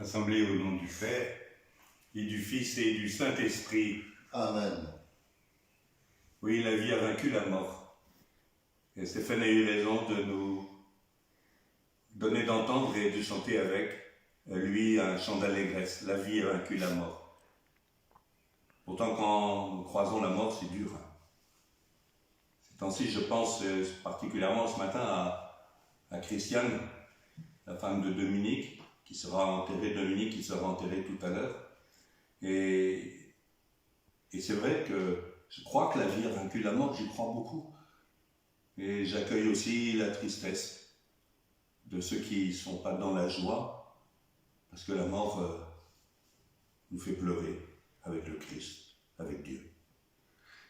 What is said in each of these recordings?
Assemblés au nom du Père, et du Fils et du Saint-Esprit. Amen. Oui, la vie a vaincu la mort. Et Stéphane a eu raison de nous donner d'entendre et de chanter avec lui un chant d'allégresse. La vie a vaincu la mort. Pourtant, quand nous croisons la mort, c'est dur. Ces temps-ci, je pense particulièrement ce matin à Christiane, la femme de Dominique, qui sera enterrée tout à l'heure. Et c'est vrai que je crois que la vie a vaincu la mort, j'y crois beaucoup. Et j'accueille aussi la tristesse de ceux qui ne sont pas dans la joie, parce que la mort nous fait pleurer avec le Christ, avec Dieu.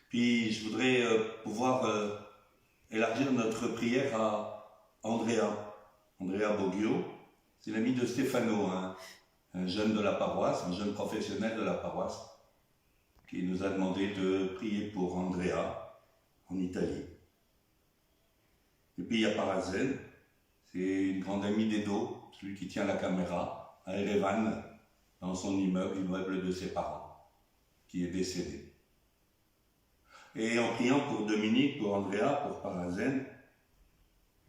Puis je voudrais pouvoir élargir notre prière à Andrea Boggio. C'est l'ami de Stefano, un jeune de la paroisse, un jeune professionnel de la paroisse, qui nous a demandé de prier pour Andrea en Italie. Et puis il y a Parazen, c'est une grande amie d'Edo, celui qui tient la caméra, à Erevan, dans son immeuble de ses parents, qui est décédé. Et en priant pour Dominique, pour Andrea, pour Parazen,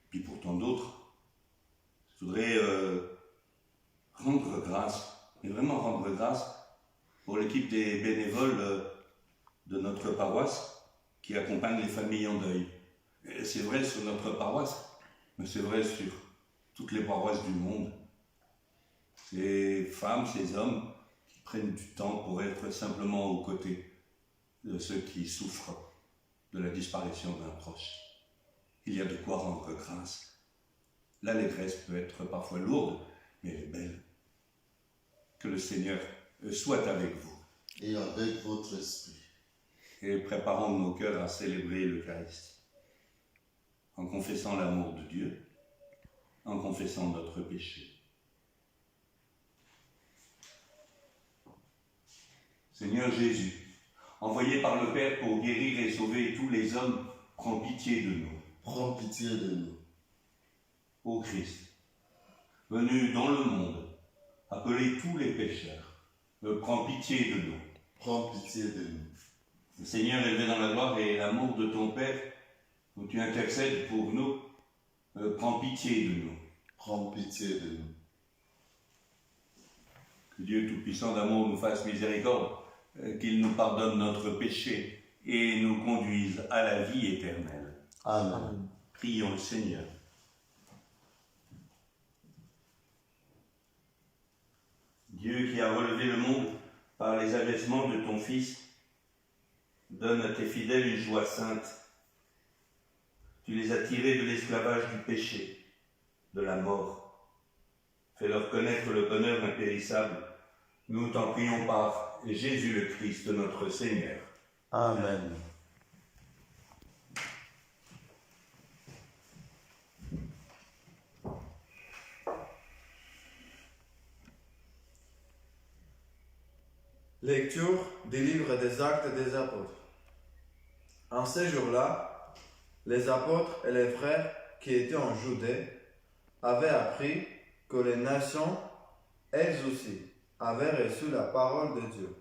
puis pour tant d'autres, je voudrais rendre grâce, mais vraiment rendre grâce pour l'équipe des bénévoles de notre paroisse qui accompagnent les familles en deuil. Et c'est vrai sur notre paroisse, mais c'est vrai sur toutes les paroisses du monde. Ces femmes, ces hommes qui prennent du temps pour être simplement aux côtés de ceux qui souffrent de la disparition d'un proche. Il y a de quoi rendre grâce. L'allégresse peut être parfois lourde, mais elle est belle. Que le Seigneur soit avec vous. Et avec votre esprit. Et préparons nos cœurs à célébrer l'Eucharistie, en confessant l'amour de Dieu, en confessant notre péché. Seigneur Jésus, envoyé par le Père pour guérir et sauver tous les hommes, prends pitié de nous. Prends pitié de nous. Ô Christ, venu dans le monde, appeler tous les pécheurs, prends pitié de nous. Prends pitié de nous. Seigneur élevé dans la gloire et l'amour de ton Père, où tu intercèdes pour nous, prends pitié de nous. Prends pitié de nous. Que Dieu Tout-Puissant d'amour nous fasse miséricorde, qu'il nous pardonne notre péché et nous conduise à la vie éternelle. Amen. Prions le Seigneur. Dieu qui a relevé le monde par les abaissements de ton Fils, donne à tes fidèles une joie sainte. Tu les as tirés de l'esclavage du péché, de la mort. Fais-leur connaître le bonheur impérissable. Nous t'en prions par Jésus le Christ, notre Seigneur. Amen. Lecture du livre des Actes des Apôtres. En ces jours-là, les apôtres et les frères qui étaient en Judée avaient appris que les nations, elles aussi, avaient reçu la parole de Dieu.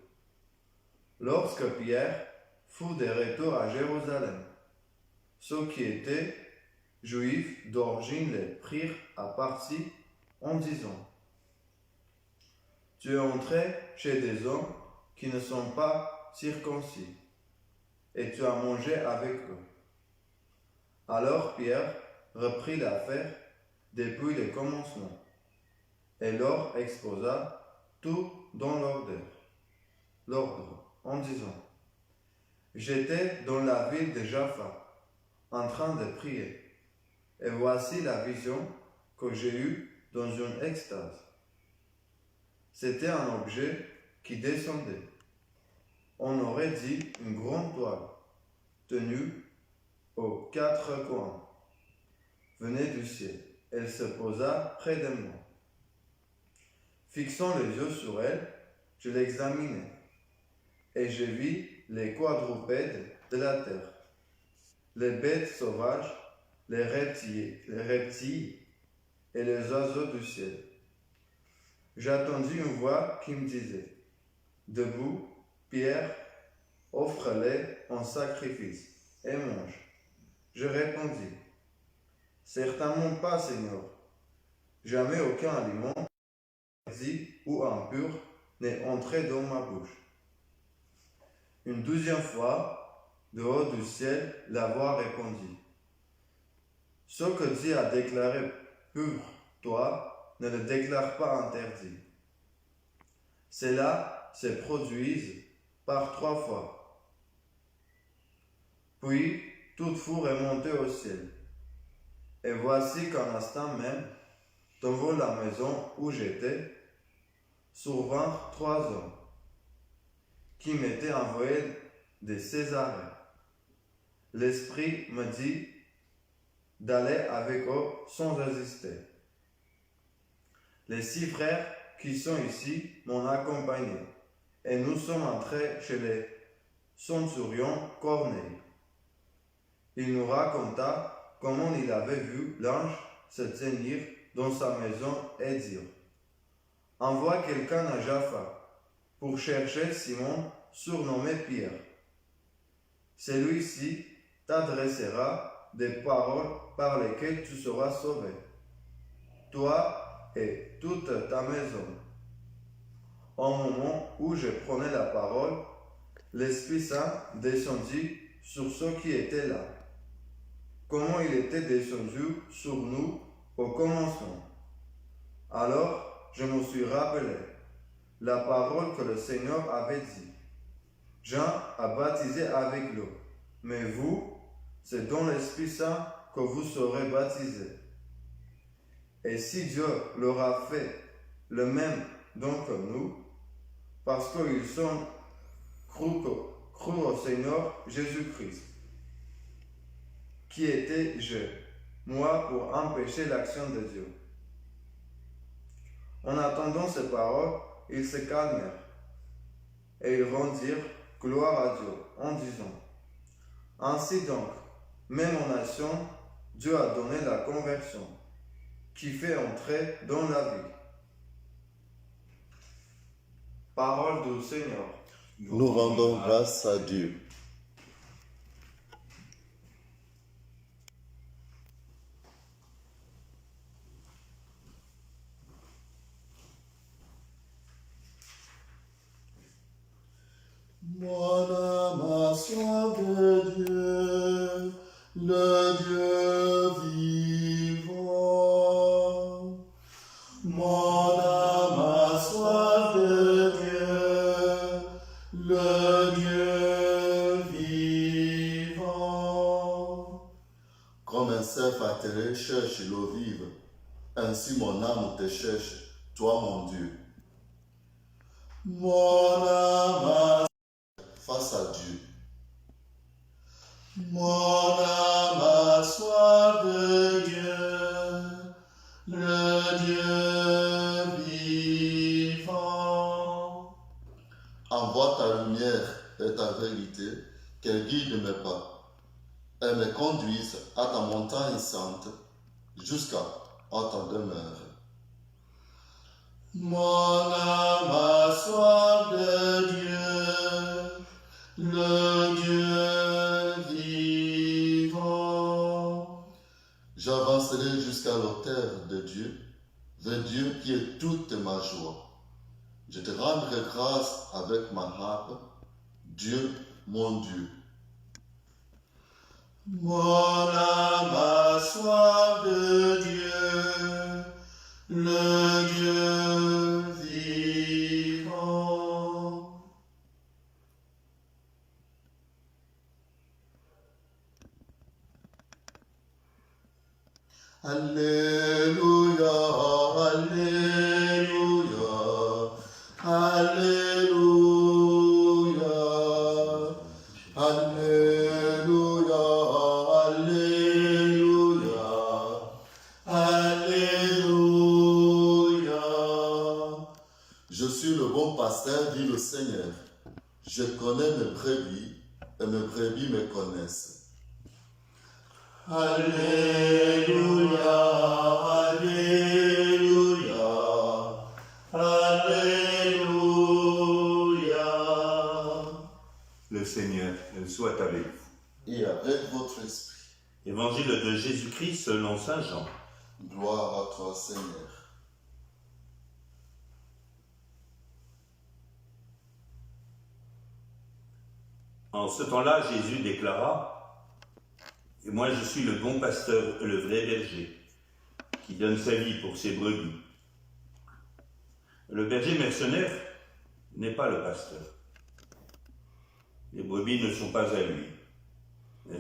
Lorsque Pierre fut de retour à Jérusalem, ceux qui étaient juifs d'origine les prirent à partie en disant: Tu es entré chez des hommes qui ne sont pas circoncis, et tu as mangé avec eux. Alors Pierre reprit l'affaire depuis le commencement, et leur exposa tout dans l'ordre, en disant: J'étais dans la ville de Jaffa, en train de prier, et voici la vision que j'ai eue dans une extase. C'était un objet qui descendait. On aurait dit une grande toile, tenue aux quatre coins. Venait du ciel. Elle se posa près de moi. Fixant les yeux sur elle, je l'examinai, et je vis les quadrupèdes de la terre, les bêtes sauvages, les reptiles et les oiseaux du ciel. j'attendis une voix qui me disait, debout, Pierre, offre-les en sacrifice et mange. Je répondis, certainement pas, Seigneur. Jamais aucun aliment, interdit ou impur, n'est entré dans ma bouche. Une deuxième fois, de haut du ciel, la voix répondit, ce que Dieu a déclaré pur, toi, ne le déclare pas interdit. Cela se produise par 3 fois. Puis, tout fut remonté au ciel. Et voici qu'un instant même, devant la maison où j'étais, survinrent 3 hommes qui m'étaient envoyés de Césarée. L'Esprit me dit d'aller avec eux sans résister. Les 6 frères qui sont ici m'ont accompagné, et nous sommes entrés chez les centurions Corneille. Il nous raconta comment il avait vu l'ange se tenir dans sa maison et dire, envoie quelqu'un à Jaffa pour chercher Simon, surnommé Pierre. Celui-ci t'adressera des paroles par lesquelles tu seras sauvé, toi et toute ta maison. Au moment où je prenais la parole, l'Esprit Saint descendit sur ceux qui étaient là, comment il était descendu sur nous au commencement. Alors je me suis rappelé la parole que le Seigneur avait dit. Jean a baptisé avec l'eau, mais vous, c'est dans l'Esprit Saint que vous serez baptisés. Et si Dieu leur a fait le même don que nous, parce qu'ils sont crus au Seigneur Jésus-Christ, qui était je, moi, pour empêcher l'action de Dieu. En attendant ces paroles, ils se calmèrent et ils rendirent gloire à Dieu en disant, ainsi donc, même en nation, Dieu a donné la conversion, qui fait entrer dans la vie. Parole du Seigneur. Nous rendons grâce à Dieu. Mon âme a soif de Dieu, le Dieu vivant. Mon âme a soif de Dieu, le Dieu vivant. Comme un cerf atterré cherche l'eau vive, ainsi mon âme te cherche, toi mon Dieu. Mon âme a face à Dieu. Mon âme a soif de Dieu, le Dieu vivant. Envoie ta lumière et ta vérité, qu'elle guide mes pas, et me conduise à ta montagne sainte, jusqu'à ta demeure. Mon âme a soif de Dieu, le Dieu vivant. J'avancerai jusqu'à l'autel de Dieu, vers Dieu qui est toute ma joie. Je te rendrai grâce avec ma harpe, Dieu, mon Dieu. Mon âme a soif de Dieu, le Dieu vivant. Alléluia, Alléluia, Alléluia, Alléluia, Alléluia, Alléluia. Je suis le bon pasteur, dit le Seigneur. Je connais mes brebis et mes brebis me connaissent. Alléluia, Alléluia, Alléluia. Évangile de Jésus-Christ selon saint Jean. Gloire à toi, Seigneur. En ce temps-là, Jésus déclara « Et moi je suis le bon pasteur, le vrai berger, qui donne sa vie pour ses brebis. Le berger mercenaire n'est pas le pasteur. Les brebis ne sont pas à lui.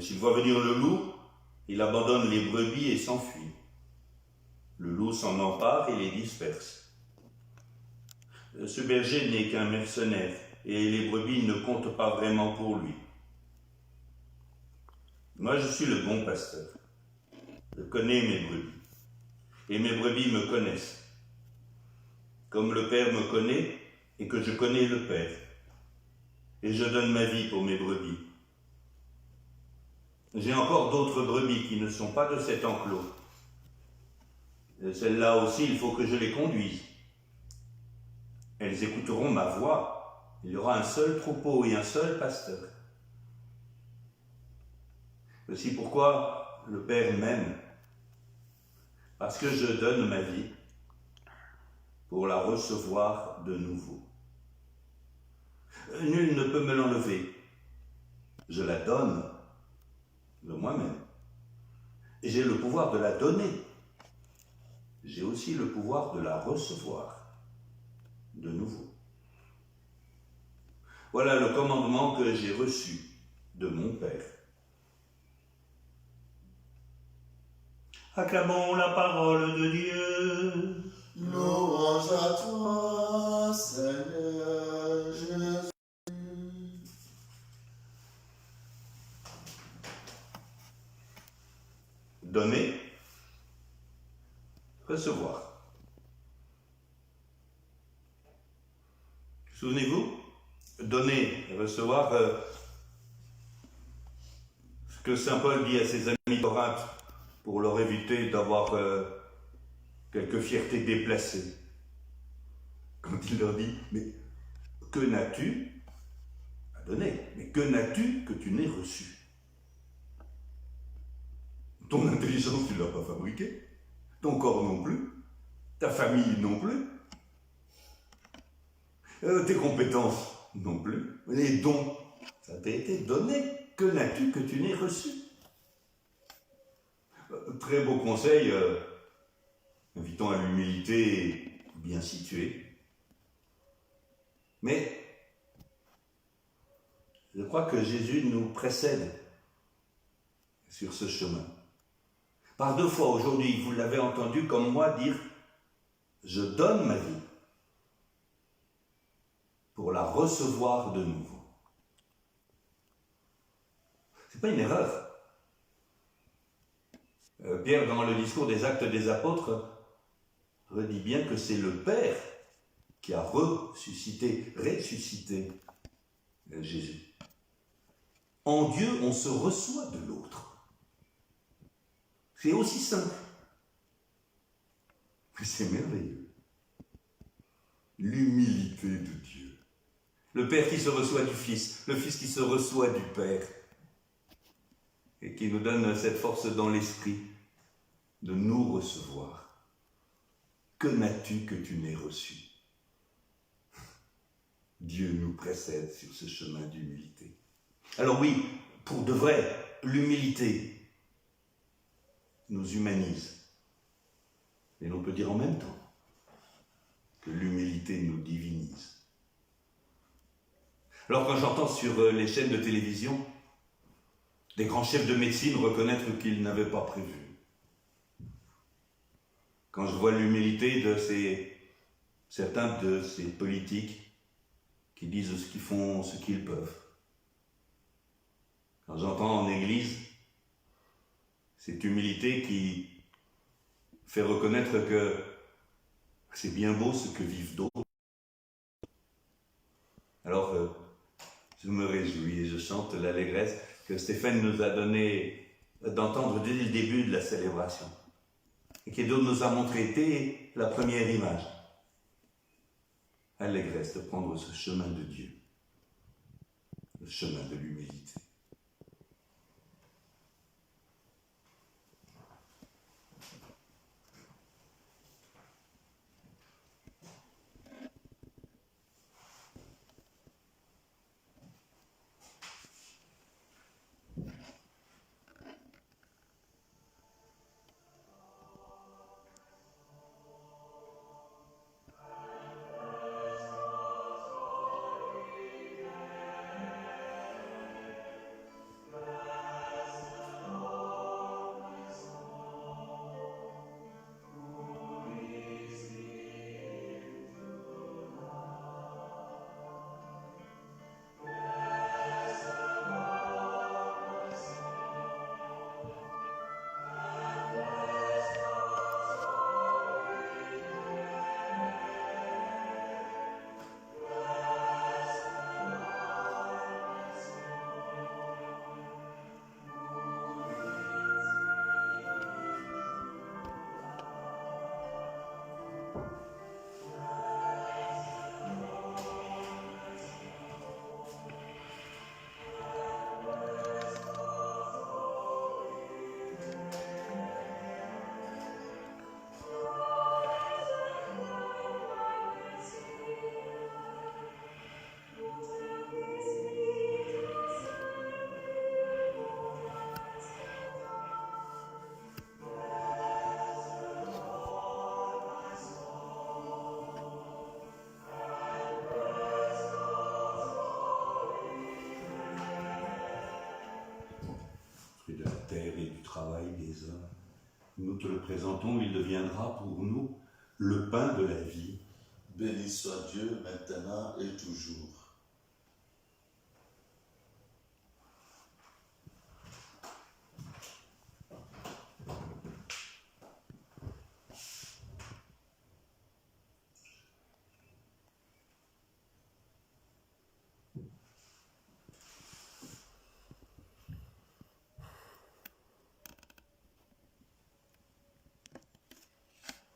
S'il voit venir le loup, il abandonne les brebis et s'enfuit. Le loup s'en empare et les disperse. Ce berger n'est qu'un mercenaire et les brebis ne comptent pas vraiment pour lui. Moi, je suis le bon pasteur. Je connais mes brebis et mes brebis me connaissent. Comme le Père me connaît et que je connais le Père. Et je donne ma vie pour mes brebis. J'ai encore d'autres brebis qui ne sont pas de cet enclos. Celles-là aussi, il faut que je les conduise. Elles écouteront ma voix. Il y aura un seul troupeau et un seul pasteur. Voici pourquoi le Père m'aime. Parce que je donne ma vie pour la recevoir de nouveau. Nul ne peut me l'enlever. Je la donne de moi-même. Et j'ai le pouvoir de la donner. J'ai aussi le pouvoir de la recevoir de nouveau. Voilà le commandement que j'ai reçu de mon Père. Acclamons la parole de Dieu. Louange à toi, Seigneur Jésus. Donner, recevoir. Souvenez-vous, donner et recevoir, ce que saint Paul dit à ses amis Corinthe pour leur éviter d'avoir quelques fiertés déplacées. Quand il leur dit, mais que n'as-tu à donner? Mais que n'as-tu que tu n'aies reçu? Ton intelligence, tu ne l'as pas fabriquée. Ton corps non plus. Ta famille non plus. Tes compétences non plus. Les dons, ça t'a été donné. Que n'as-tu que tu n'aies reçu? Très beau conseil, invitant à l'humilité bien située. Mais je crois que Jésus nous précède sur ce chemin. Par 2 fois aujourd'hui, vous l'avez entendu comme moi dire « Je donne ma vie pour la recevoir de nouveau ». Ce n'est pas une erreur. Pierre, dans le discours des Actes des Apôtres, redit bien que c'est le Père qui a ressuscité Jésus. En Dieu, on se reçoit de l'autre. C'est aussi simple. Mais c'est merveilleux. L'humilité de Dieu. Le Père qui se reçoit du Fils, le Fils qui se reçoit du Père. Et qui nous donne cette force dans l'esprit de nous recevoir. Que n'as-tu que tu n'aies reçu? Dieu nous précède sur ce chemin d'humilité. Alors oui, pour de vrai, l'humilité nous humanise. Mais l'on peut dire en même temps que l'humilité nous divinise. Alors quand j'entends sur les chaînes de télévision des grands chefs de médecine reconnaître qu'ils n'avaient pas prévu, quand je vois l'humilité de certains de ces politiques qui disent ce qu'ils font, ce qu'ils peuvent, quand j'entends en église cette humilité qui fait reconnaître que c'est bien beau ce que vivent d'autres, alors je me réjouis et je chante l'allégresse que Stéphane nous a donné d'entendre dès le début de la célébration et qui nous a montré dès la première image. Allégresse de prendre ce chemin de Dieu, le chemin de l'humilité. travail des hommes. Nous te le présentons, il deviendra pour nous le pain de la vie. Béni soit Dieu maintenant et toujours.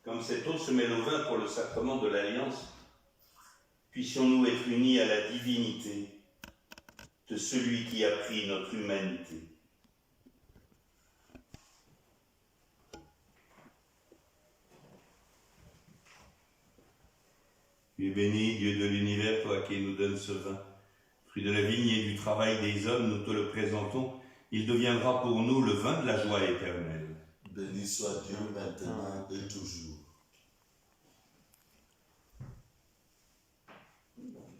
Comme cette eau se mêle au vin pour le sacrement de l'Alliance, puissions-nous être unis à la divinité de celui qui a pris notre humanité. Tu es béni, Dieu de l'univers, toi qui nous donnes ce vin. Fruit de la vigne et du travail des hommes, nous te le présentons. Il deviendra pour nous le vin de la joie éternelle. Béni soit Dieu maintenant et toujours.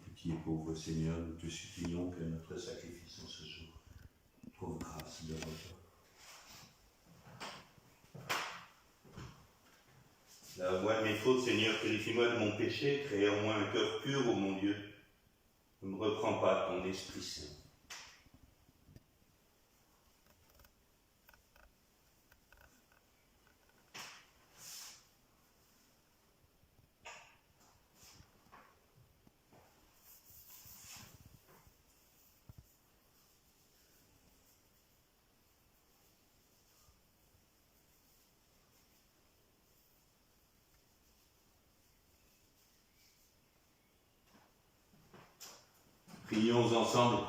Petit et pauvre Seigneur, nous te supplions que notre sacrifice en ce jour trouve grâce devant toi. Lave-moi de mes fautes, Seigneur, purifie-moi de mon péché, crée en moi un cœur pur, ô mon Dieu. Ne me reprends pas ton Esprit Saint. Prions ensemble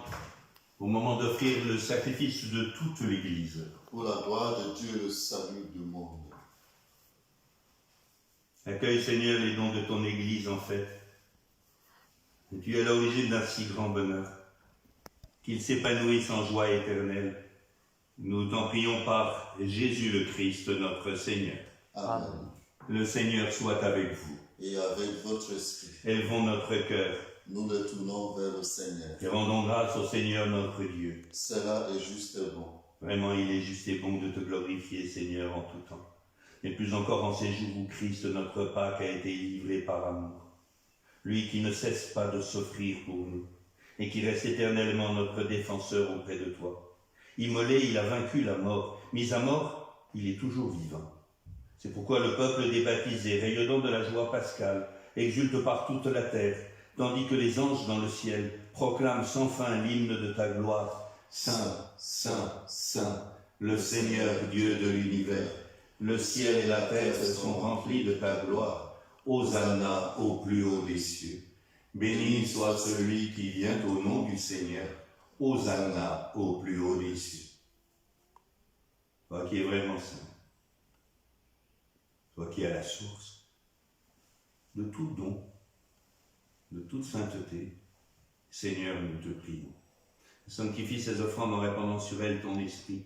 au moment d'offrir le sacrifice de toute l'Église. Pour la gloire de Dieu et le salut du monde. Accueille, Seigneur, les dons de ton Église en fait. Et tu es à l'origine d'un si grand bonheur, qu'il s'épanouisse en joie éternelle. Nous t'en prions par Jésus le Christ, notre Seigneur. Amen. Le Seigneur soit avec vous. Et avec votre esprit, Élevons notre cœur nous le tournons vers le Seigneur. et rendons grâce au Seigneur notre Dieu. Cela est juste et bon. Vraiment, il est juste et bon de te glorifier, Seigneur, en tout temps. Et plus encore en ces jours où Christ, notre Pâque, a été livré par amour. Lui qui ne cesse pas de s'offrir pour nous et qui reste éternellement notre défenseur auprès de toi. Immolé, il a vaincu la mort. Mis à mort, il est toujours vivant. C'est pourquoi le peuple des baptisés, rayonnant de la joie pascale, exulte par toute la terre, tandis que les anges dans le ciel proclament sans fin l'hymne de ta gloire. Saint, Saint, Saint, le Seigneur Dieu de l'univers. Le ciel et la terre sont remplis de ta gloire. Hosanna au plus haut des cieux. Béni soit celui qui vient au nom du Seigneur. Hosanna au plus haut des cieux. Toi qui es vraiment saint, toi qui es à la source de tout don, de toute sainteté, Seigneur, nous te prions. Sanctifie ces offrandes en répandant sur elles ton esprit,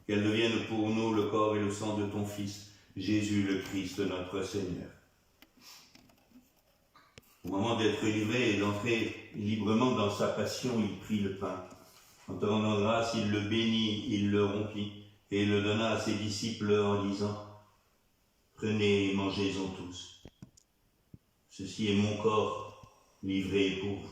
qu'elles deviennent pour nous le corps et le sang de ton Fils, Jésus le Christ, notre Seigneur. Au moment d'être livré et d'entrer librement dans sa passion, il prit le pain. En te rendant grâce, il le bénit, il le rompit et le donna à ses disciples en disant « Prenez et mangez-en tous. Ceci est mon corps livré pour vous. »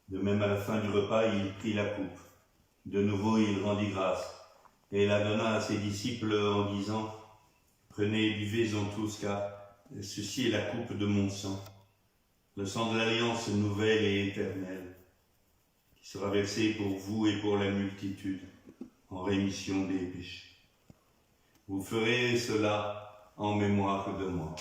De même, à la fin du repas, il prit la coupe. De nouveau, il rendit grâce et la donna à ses disciples en disant « Prenez et buvez-en tous, car ceci est la coupe de mon sang, le sang de l'alliance nouvelle et éternelle, qui sera versé pour vous et pour la multitude en rémission des péchés. Vous ferez cela en mémoire de moi. »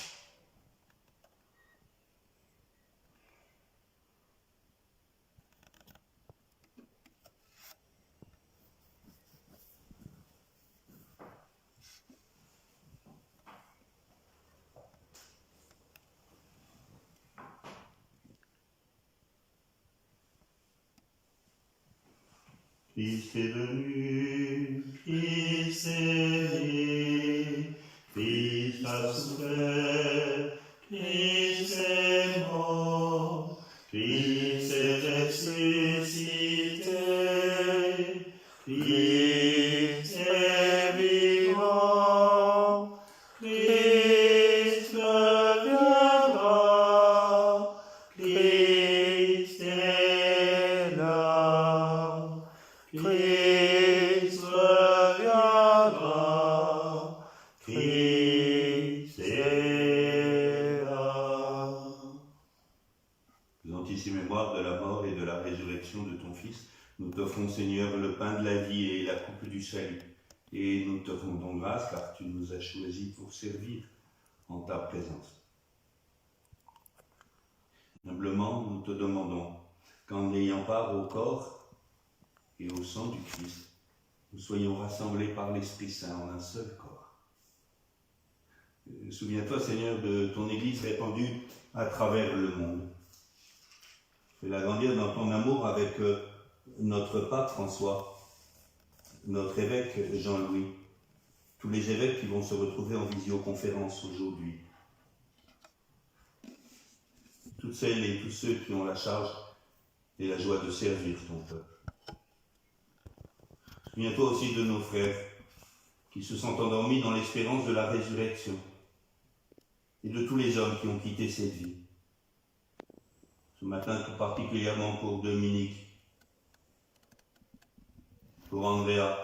Christ est venu, Christ est né, Christ a souffert, Christ est mort, Christ est ressuscité, Christ est vivant, Christ viendra, Christ est là, Christ reviendra, Christ est là. Faisant ici mémoire de la mort et de la résurrection de ton Fils, nous t'offrons, Seigneur, le pain de la vie et la coupe du salut. Et nous te rendons grâce car tu nous as choisis pour servir en ta présence. Humblement, nous te demandons qu'en ayant part au corps et au sang du Christ, nous soyons rassemblés par l'Esprit Saint en un seul corps. Souviens-toi, Seigneur, de ton Église répandue à travers le monde. Fais-la grandir dans ton amour avec notre pape François, notre évêque Jean-Louis, tous les évêques qui vont se retrouver en visioconférence aujourd'hui, toutes celles et tous ceux qui ont la charge et la joie de servir ton peuple. Souviens-toi aussi de nos frères qui se sont endormis dans l'espérance de la résurrection et de tous les hommes qui ont quitté cette vie. Ce matin, tout particulièrement pour Dominique, pour Andrea,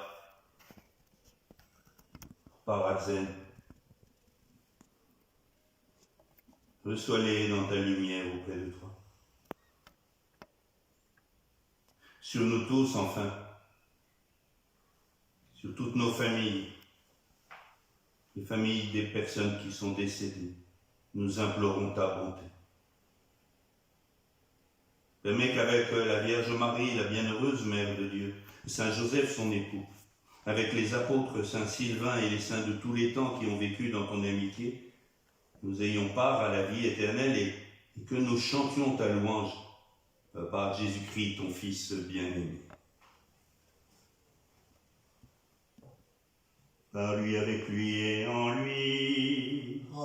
pour Paradzen. Reçois-les dans ta lumière auprès de toi. Sur nous tous, enfin, sur toutes nos familles, les familles des personnes qui sont décédées, nous implorons ta bonté. Permets qu'avec la Vierge Marie, la bienheureuse Mère de Dieu, Saint Joseph son époux, avec les apôtres Saint Sylvain et les saints de tous les temps qui ont vécu dans ton amitié, nous ayons part à la vie éternelle et que nous chantions ta louange par Jésus-Christ, ton Fils bien-aimé. Par lui, avec lui et en lui. Amen.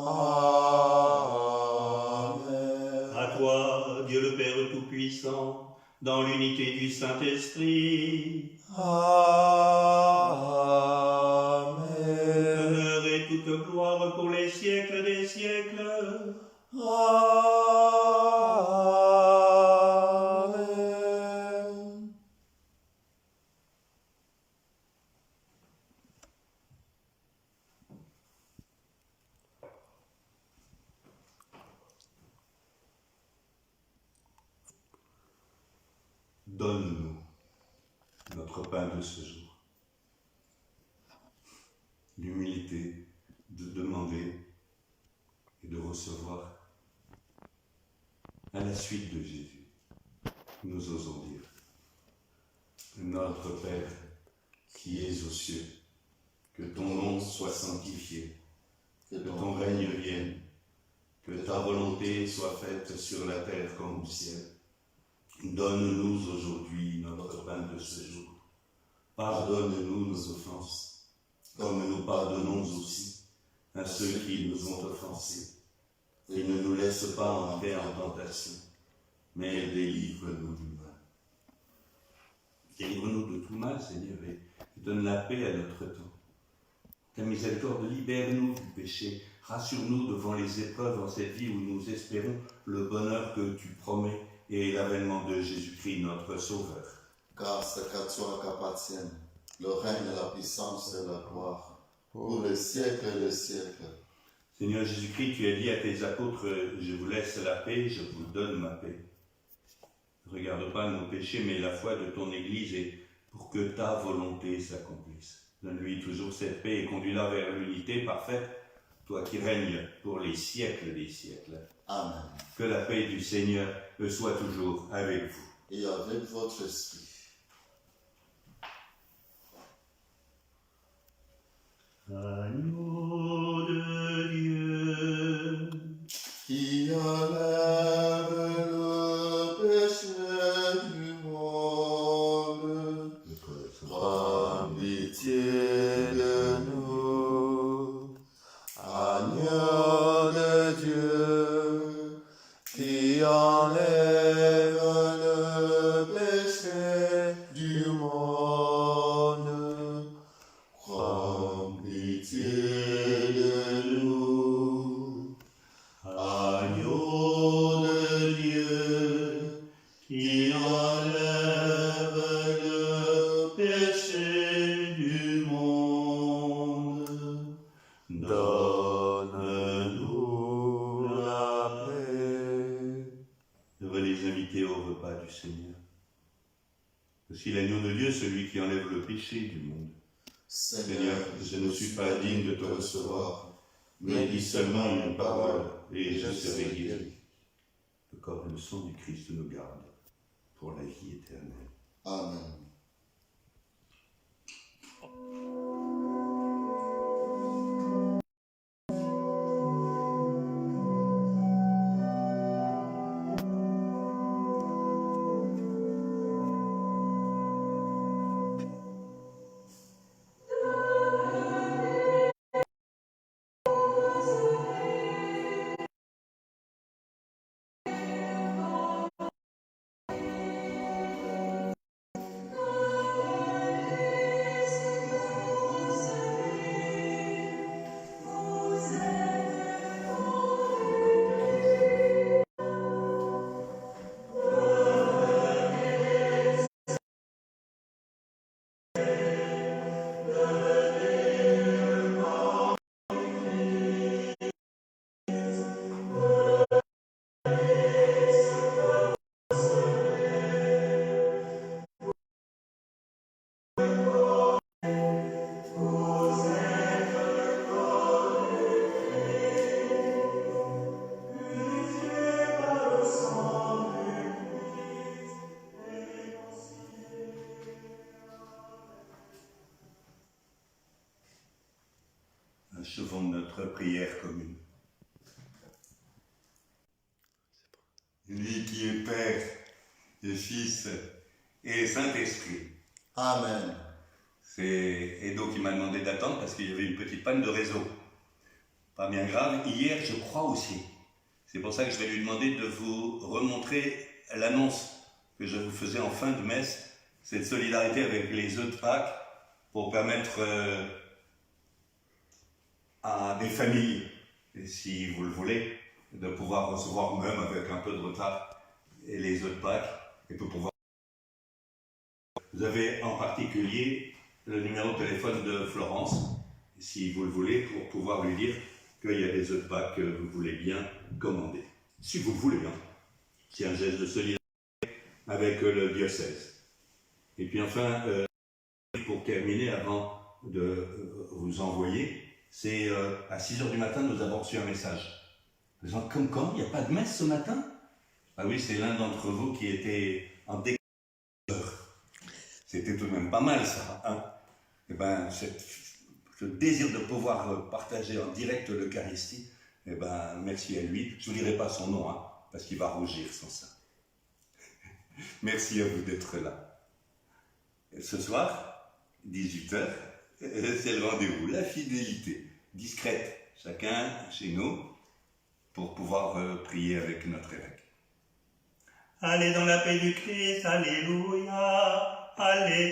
À toi, Dieu le Père Tout-Puissant, dans l'unité du Saint-Esprit, Amen. honneur et toute gloire pour les siècles des siècles. Amen. Donne-nous notre pain de ce jour. L'humilité de demander et de recevoir. À la suite de Jésus, nous osons dire: Notre Père, qui es aux cieux, que ton nom soit sanctifié, que ton règne vienne, que ta volonté soit faite sur la terre comme au ciel. Donne-nous aujourd'hui notre pain de ce jour. Pardonne-nous nos offenses, comme nous pardonnons aussi à ceux qui nous ont offensés. Et ne nous laisse pas entrer en tentation, mais délivre-nous du mal. Délivre-nous de tout mal, Seigneur, et donne la paix à notre temps. Ta miséricorde, libère-nous du péché, rassure-nous devant les épreuves en cette vie où nous espérons le bonheur que tu promets et l'avènement de Jésus-Christ, notre Sauveur. Car c'est qu'à toi qu'appartiennent le règne, la puissance et la gloire, pour les siècles et les siècles. Seigneur Jésus-Christ, tu as dit à tes apôtres: je vous laisse la paix, je vous donne ma paix. Ne regarde pas nos péchés, mais la foi de ton Église, et pour que ta volonté s'accomplisse. Donne-lui toujours cette paix et conduis-la vers l'unité parfaite, toi qui règnes pour les siècles des siècles. Amen. Que la paix du Seigneur soit toujours avec vous. Et avec votre esprit. Agneau de Dieu, Qui enlève le péché du monde. notre qui enlève le péché du monde. Donne-nous la paix. Je veux les inviter au repas du Seigneur. Voici l'agneau de Dieu, celui qui enlève le péché du monde. Seigneur, je ne suis pas digne de te recevoir, mais dis seulement une parole et je serai guéri. Le corps et le sang du Christ nous gardent pour la vie éternelle. Amen. Achevons notre prière commune. Lui qui est Père, et Fils et Saint-Esprit. Amen. C'est Edo qui m'a demandé d'attendre parce qu'il y avait une petite panne de réseau. Pas bien grave. Hier, je crois aussi. C'est pour ça que je vais lui demander de vous remontrer l'annonce que je vous faisais en fin de messe, cette solidarité avec les œufs de Pâques pour permettre à des familles, et si vous le voulez, de pouvoir recevoir même avec un peu de retard et les œufs de Pâques et de pouvoir. Vous avez en particulier le numéro de téléphone de Florence, si vous le voulez, pour pouvoir lui dire qu'il y a des œufs de Pâques que vous voulez bien commander. Si vous le voulez, hein. C'est un geste de solidarité avec le diocèse. Et puis enfin, pour terminer, avant de vous envoyer, c'est à 6h du matin, nous avons reçu un message. Disant, comme quand, il n'y a pas de messe ce matin? Ah oui, c'est l'un d'entre vous qui était en déclaration. C'était tout de même pas mal ça. Hein? Et ben, ce désir de pouvoir partager en direct l'Eucharistie, eh ben, merci à lui. Je ne vous dirai pas son nom, hein, parce qu'il va rougir sans ça. Merci à vous d'être là. Et ce soir, 18h, c'est le rendez-vous, la fidélité, discrète, chacun chez nous, pour pouvoir prier avec notre évêque. Allez dans la paix du Christ, alléluia, alléluia.